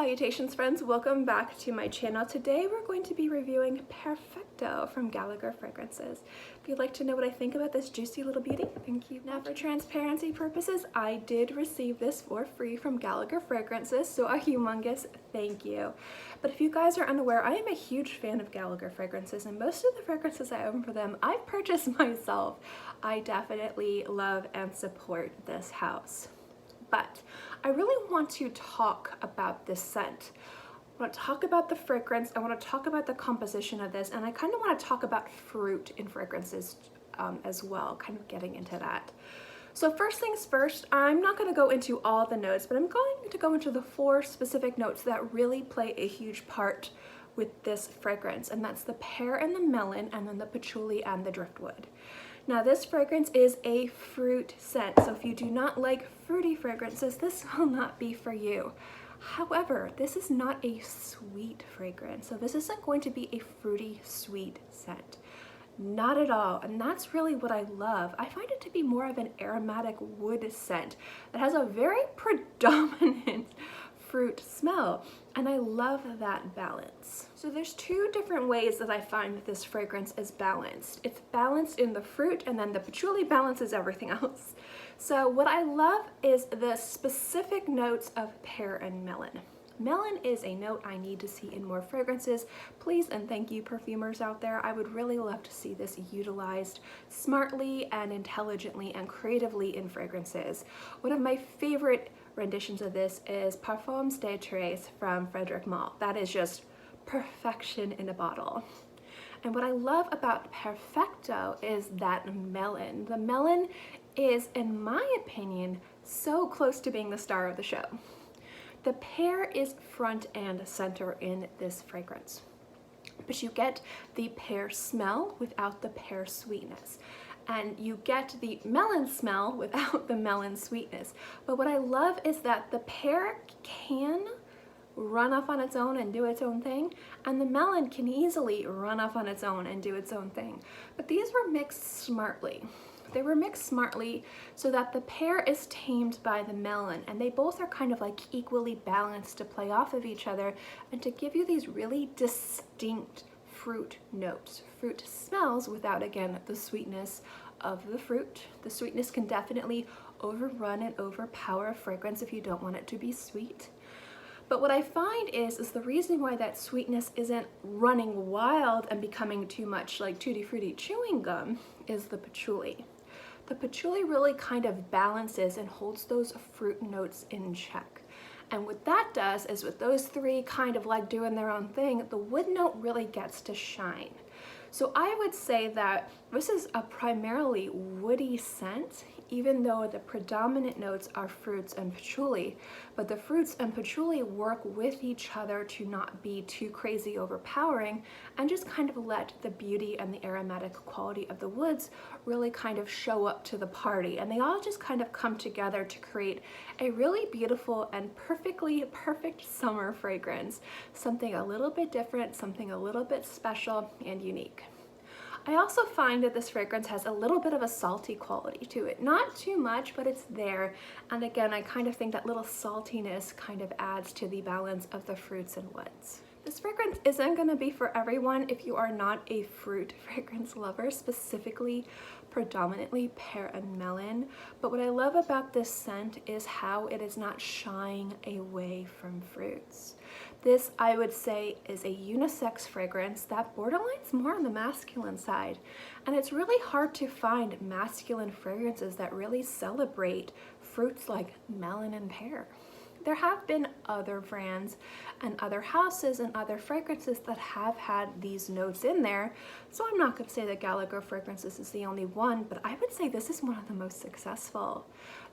Salutations friends, welcome back to my channel. Today we're going to be reviewing Pearfecto from Gallagher Fragrances. If you'd like to know what I think about this juicy little beauty, thank you. Now for transparency purposes, I did receive this for free from Gallagher Fragrances, so a humongous thank you. But if you guys are unaware, I am a huge fan of Gallagher Fragrances, and most of the fragrances I own for them, I've purchased myself. I definitely love and support this house. But I really want to talk about this scent. I want to talk about the fragrance, I want to talk about the composition of this, and I kind of want to talk about fruit in fragrances as well, kind of getting into that. So first things first, I'm not going to go into all the notes, but I'm going to go into the 4 specific notes that really play a huge part with this fragrance, and that's the pear and the melon, and then the patchouli and the driftwood. Now this fragrance is a fruit scent, so if you do not like fruity fragrances, this will not be for you. However, this is not a sweet fragrance, so this isn't going to be a fruity sweet scent. Not at all, and that's really what I love. I find it to be more of an aromatic wood scent that has a very predominant fruit smell, and I love that balance. So there's 2 different ways that I find this fragrance is balanced. It's balanced in the fruit, and then the patchouli balances everything else. So what I love is the specific notes of pear and melon. Melon is a note I need to see in more fragrances. Please and thank you perfumers out there. I would really love to see this utilized smartly and intelligently and creatively in fragrances. One of my favorite renditions of this is Parfums de Thérèse from Frederic Malle. That is just perfection in a bottle. And what I love about Pearfecto is that melon. The melon is, in my opinion, so close to being the star of the show. The pear is front and center in this fragrance, but you get the pear smell without the pear sweetness, and you get the melon smell without the melon sweetness. But what I love is that the pear can run off on its own and do its own thing, and the melon can easily run off on its own and do its own thing. But these were mixed smartly. They were mixed smartly so that the pear is tamed by the melon, and they both are kind of like equally balanced to play off of each other and to give you these really distinct fruit notes, fruit smells without, again, the sweetness of the fruit. The sweetness can definitely overrun and overpower a fragrance if you don't want it to be sweet. But what I find is the reason why that sweetness isn't running wild and becoming too much like Tutti Frutti chewing gum is the patchouli. The patchouli really kind of balances and holds those fruit notes in check. And what that does is with those 3 kind of like doing their own thing, the wood note really gets to shine. So I would say that this is a primarily woody scent, even though the predominant notes are fruits and patchouli, but the fruits and patchouli work with each other to not be too crazy overpowering and just kind of let the beauty and the aromatic quality of the woods really kind of show up to the party. And they all just kind of come together to create a really beautiful and perfect summer fragrance. Something a little bit different, something a little bit special and unique. I also find that this fragrance has a little bit of a salty quality to it. Not too much, but it's there. And again, I kind of think that little saltiness kind of adds to the balance of the fruits and woods. This fragrance isn't going to be for everyone if you are not a fruit fragrance lover, specifically predominantly pear and melon. But what I love about this scent is how it is not shying away from fruits. This, I would say, is a unisex fragrance that borderlines more on the masculine side. And it's really hard to find masculine fragrances that really celebrate fruits like melon and pear. There have been other brands and other houses and other fragrances that have had these notes in there, so I'm not going to say that Gallagher Fragrances is the only one, but I would say this is one of the most successful.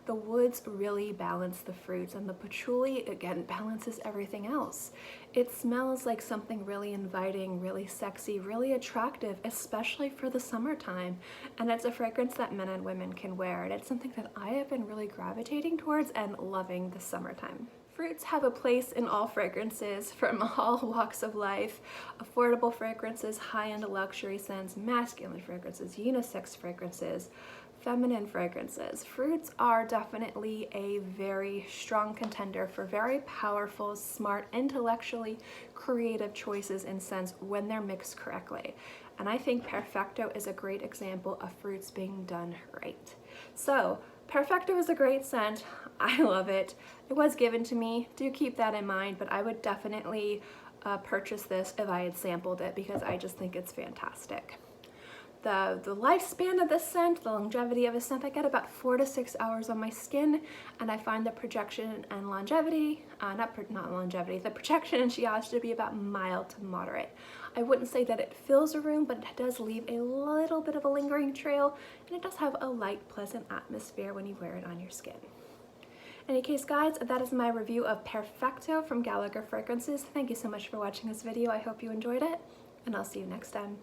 The woods really balance the fruits, and the patchouli, again, balances everything else. It smells like something really inviting, really sexy, really attractive, especially for the summertime. And it's a fragrance that men and women can wear, and it's something that I have been really gravitating towards and loving this summertime. Fruits have a place in all fragrances from all walks of life. Affordable fragrances, high-end luxury scents, masculine fragrances, unisex fragrances. feminine fragrances. Fruits are definitely a very strong contender for very powerful, smart, intellectually creative choices in scents when they're mixed correctly. And I think Pearfecto is a great example of fruits being done right. So Pearfecto is a great scent. I love it. It was given to me. Do keep that in mind, but I would definitely purchase this if I had sampled it because I just think it's fantastic. The lifespan of this scent, the longevity of this scent, I get about 4 to 6 hours on my skin, and I find the projection and longevity, the projection and sheage to be about mild to moderate. I wouldn't say that it fills a room, but it does leave a little bit of a lingering trail, and it does have a light, pleasant atmosphere when you wear it on your skin. In any case, guys, that is my review of Pearfecto from Gallagher Fragrances. Thank you so much for watching this video. I hope you enjoyed it, and I'll see you next time.